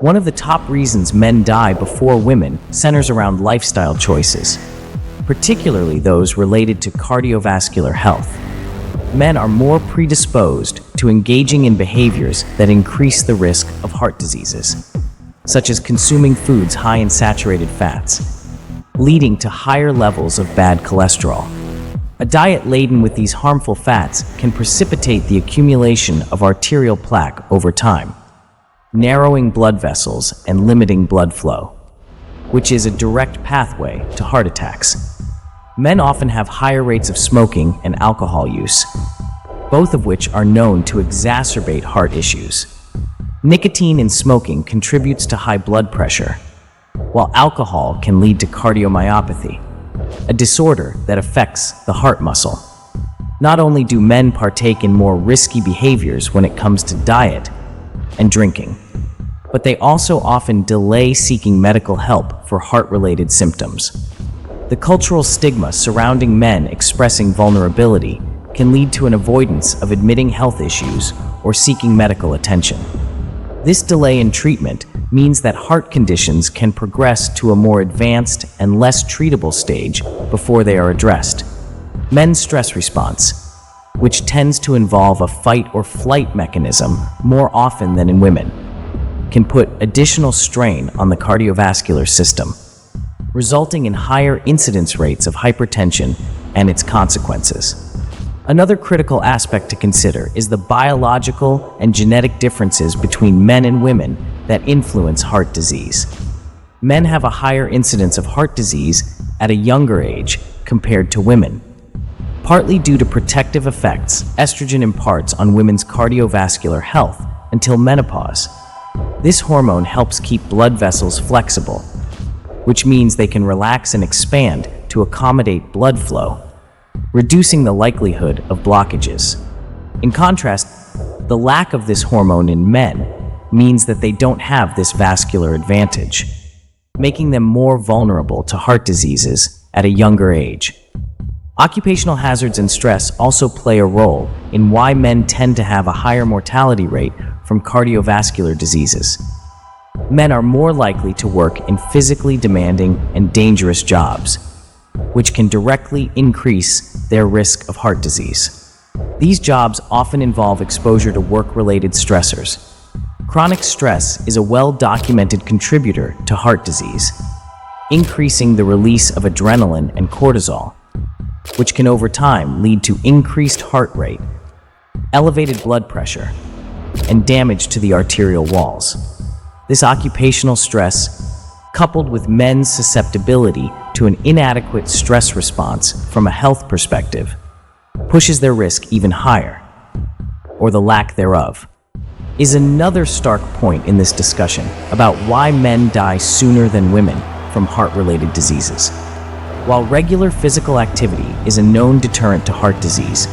One of the top reasons men die before women centers around lifestyle choices, particularly those related to cardiovascular health. Men are more predisposed to engaging in behaviors that increase the risk of heart diseases, such as consuming foods high in saturated fats, leading to higher levels of bad cholesterol. A diet laden with these harmful fats can precipitate the accumulation of arterial plaque over time, narrowing blood vessels and limiting blood flow, which is a direct pathway to heart attacks. Men often have higher rates of smoking and alcohol use, both of which are known to exacerbate heart issues. Nicotine in smoking contributes to high blood pressure, while alcohol can lead to cardiomyopathy, a disorder that affects the heart muscle. Not only do men partake in more risky behaviors when it comes to diet and drinking, but they also often delay seeking medical help for heart-related symptoms. The cultural stigma surrounding men expressing vulnerability can lead to an avoidance of admitting health issues or seeking medical attention. This delay in treatment means that heart conditions can progress to a more advanced and less treatable stage before they are addressed. Men's stress response, which tends to involve a fight or flight mechanism more often than in women, can put additional strain on the cardiovascular system, resulting in higher incidence rates of hypertension and its consequences. Another critical aspect to consider is the biological and genetic differences between men and women that influence heart disease. Men have a higher incidence of heart disease at a younger age compared to women. Partly due to protective effects estrogen imparts on women's cardiovascular health until menopause. This hormone helps keep blood vessels flexible, which means they can relax and expand to accommodate blood flow, reducing the likelihood of blockages. In contrast, the lack of this hormone in men means that they don't have this vascular advantage, making them more vulnerable to heart diseases at a younger age. Occupational hazards and stress also play a role in why men tend to have a higher mortality rate from cardiovascular diseases. Men are more likely to work in physically demanding and dangerous jobs, which can directly increase their risk of heart disease. These jobs often involve exposure to work-related stressors. Chronic stress is a well-documented contributor to heart disease, increasing the release of adrenaline and cortisol, which can over time lead to increased heart rate, elevated blood pressure, and damage to the arterial walls. This occupational stress, coupled with men's susceptibility to an inadequate stress response from a health perspective, pushes their risk even higher, or the lack thereof, is another stark point in this discussion about why men die sooner than women from heart-related diseases. While regular physical activity is a known deterrent to heart disease,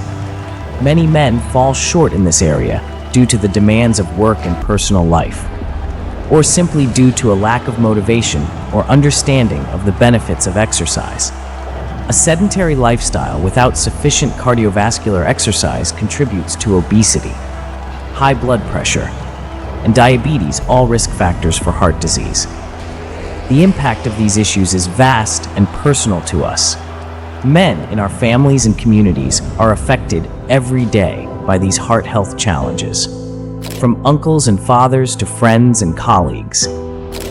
many men fall short in this area due to the demands of work and personal life, or simply due to a lack of motivation or understanding of the benefits of exercise. A sedentary lifestyle without sufficient cardiovascular exercise contributes to obesity, high blood pressure, and diabetes, all risk factors for heart disease. The impact of these issues is vast and personal to us. Men in our families and communities are affected every day by these heart health challenges. From uncles and fathers to friends and colleagues,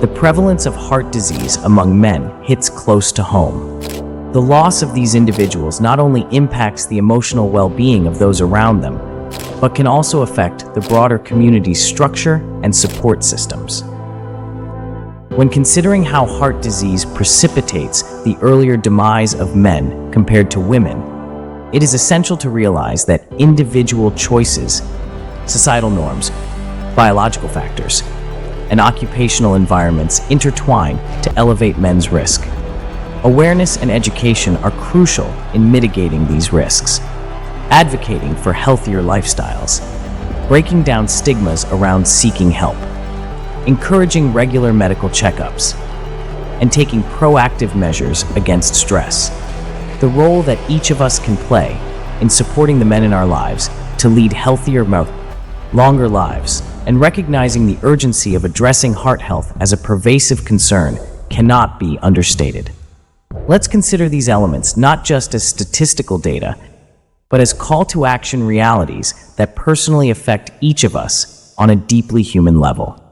the prevalence of heart disease among men hits close to home. The loss of these individuals not only impacts the emotional well-being of those around them, but can also affect the broader community's structure and support systems. When considering how heart disease precipitates the earlier demise of men compared to women, it is essential to realize that individual choices, societal norms, biological factors, and occupational environments intertwine to elevate men's risk. Awareness and education are crucial in mitigating these risks. Advocating for healthier lifestyles, breaking down stigmas around seeking help, encouraging regular medical checkups, and taking proactive measures against stress. The role that each of us can play in supporting the men in our lives to lead healthier, longer lives and recognizing the urgency of addressing heart health as a pervasive concern cannot be understated. Let's consider these elements not just as statistical data, but as call-to-action realities that personally affect each of us on a deeply human level.